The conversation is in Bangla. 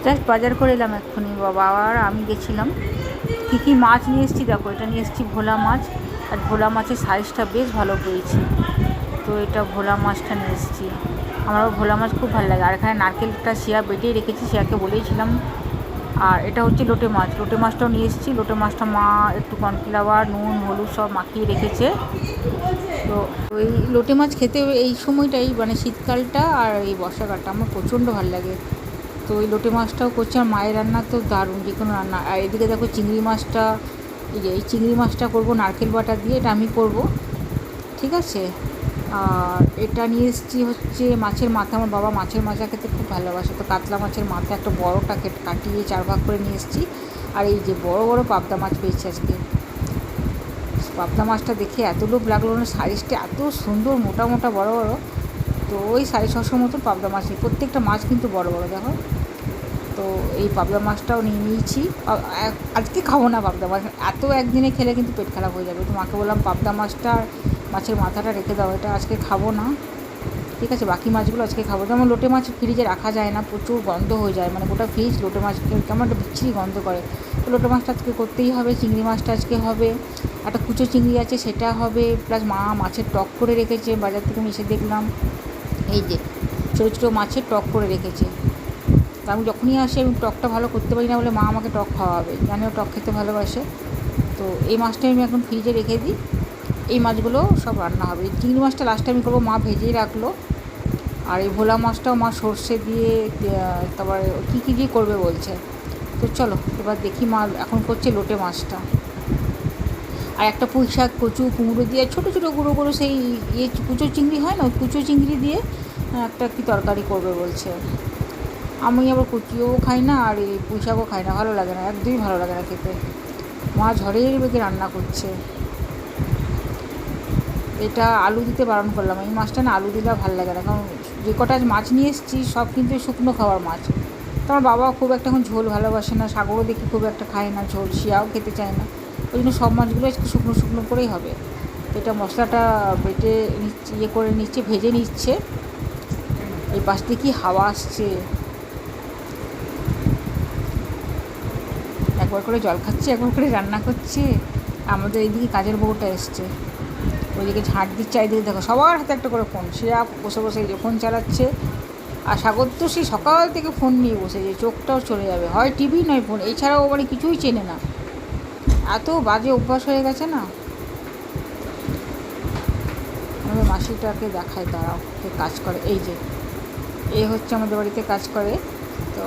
জাস্ট বাজার করে এলাম এক্ষুনি, বাবা আর আমি গেছিলাম। কী কী মাছ নিয়ে এসেছি দেখো, এটা নিয়ে এসেছি ভোলা মাছ, আর ভোলা মাছের সাইজটা বেশ ভালো পেয়েছি, তো এটা ভোলা মাছটা নিয়ে এসেছি। আমারও ভোলা মাছ খুব ভালো লাগে। আর এখানে নারকেলটা শিয়া বেটেই রেখেছি, শিয়াকে বলেইছিলাম। আর এটা হচ্ছে লোটে মাছ, লোটে মাছটাও নিয়ে এসেছি। লোটে মাছটা মা একটু কর্নফ্লাওয়ার নুন হলুদ সব মাখিয়ে রেখেছে। তো ওই লোটে মাছ খেতে এই সময়টাই, মানে শীতকালটা আর এই বর্ষাকালটা আমার প্রচণ্ড ভালো লাগে। তো ওই লোটে মাছটাও করছে, আর মায়ের রান্না তো দারুণ, যে কোনো রান্না। আর এদিকে দেখো চিংড়ি মাছটা, এই চিংড়ি মাছটা করবো নারকেল বাটা দিয়ে, এটা আমি করবো, ঠিক আছে। আর এটা নিয়ে এসেছি হচ্ছে মাছের মাথা, আমার বাবা মাছের মাথা খেতে খুব ভালোবাসে, তো কাতলা মাছের মাথা একটা বড়োটাকে কাটিয়ে 4 ভাগ করে নিয়ে এসেছি। আর এই যে বড় বড় পাবদা মাছ পেয়েছি আজকে। পাবদা মাছটা দেখে এত লোভ লাগলো না, সাইজটা এত সুন্দর, মোটা মোটা বড় বড়। তো ওই 650 মতন পাবদা মাছ, প্রত্যেকটা মাছ কিন্তু বড় বড় দেখো। তো এই পাবদা মাছটাও নিয়ে নিয়েছি। আজকে খাবো না পাবদা মাছ, এত একদিনে খেলে কিন্তু পেট খারাপ হয়ে যাবে। তো মাকে বললাম পাবদা মাছটা আর মাছের মাথাটা রেখে দাও, এটা আজকে খাবো না, ঠিক আছে। বাকি মাছগুলো আজকে খাবো। যেমন লোটে মাছ ফ্রিজে রাখা যায় না, প্রচুর গন্ধ হয়ে যায়, মানে গোটা ফ্রিজ লোটে মাছ কেমন একটা বিচ্ছিরি গন্ধ করে। তো লোটে মাছটা আজকে করতেই হবে। চিংড়ি মাছটা আজকে হবে, একটা কুচো চিংড়ি আছে সেটা হবে, প্লাস মা মাছের টক করে রেখেছে, বাজার থেকে আমি এসে দেখলাম। এই যে ছোটো ছোটো মাছের টক করে রেখেছে। তো আমি যখনই আসি, আমি টকটা ভালো করতে পারি না বলে মা আমাকে টক খাওয়াবে, জানিও টক খেতে ভালোবাসে। তো এই মাছটা আমি এখন ফ্রিজে রেখে দিই, এই মাছগুলো সব রান্না হবে। চিংড়ি মাছটা লাস্টে আমি করবো, মা ভেজেই রাখলো। আর এই ভোলা মাছটাও মা সর্ষে দিয়ে, তারপরে কী কী দিয়ে করবে বলছে। তো চলো এবার দেখি, মা এখন করছে লোটে মাছটা। আর একটা পুঁই শাক, কচু, কুমড়ো দিয়ে ছোটো ছোটো গুঁড়ো গুঁড়ো সেই কুচো চিংড়ি হয় না, ওই কুচো চিংড়ি দিয়ে একটা কি তরকারি করবে বলছে। আমি আবার কুচিও খাই না, আর এই পুঁই শাকও খাই না, ভালো লাগে না, একদমই ভালো লাগে না খেতে। মা ঝড়ের বেগে রান্না করছে। এটা আলু দিতে বারণ করলাম, এই মাছটা না আলু দিলে ভালো লাগে না, কারণ যে কটা মাছ নিয়ে এসেছি সব কিন্তু শুকনো খাওয়ার মাছ। তো আমার বাবা খুব একটা এখন ঝোল ভালোবাসে না, সাগরও দেখি খুব একটা খায় না ঝোল, শিয়াও খেতে চায় না। ওই জন্য সব মাছগুলো আজকে শুকনো শুকনো করেই হবে। এটা মশলাটা বেটে নিচ্ছে, করে নিচ্ছে, ভেজে নিচ্ছে। এই পাশ দিয়ে কি হাওয়া আসছে, একবার করে জল খাচ্ছে, একবার করে রান্না করছে। আমাদের এইদিকে কাজের বউটা এসছে, ওইদিকে ঝাঁট দিচ্ছে, এইদিকে দেখো সবার হাতে একটা করে ফোন, সে বসে বসে এই যে ফোন চালাচ্ছে। আর সাগর তো সেই সকাল থেকে ফোন নিয়ে বসে, যে চোখটাও চলে যাবে, হয় টিভি নয় ফোন, এছাড়াও মানে কিছুই চেনে না, এত বাজে অভ্যাস হয়ে গেছে না। আমাদের মাসিটাকে দেখায়, দাঁড়াও, কাজ করে, এই যে এ হচ্ছে আমাদের বাড়িতে কাজ করে। তো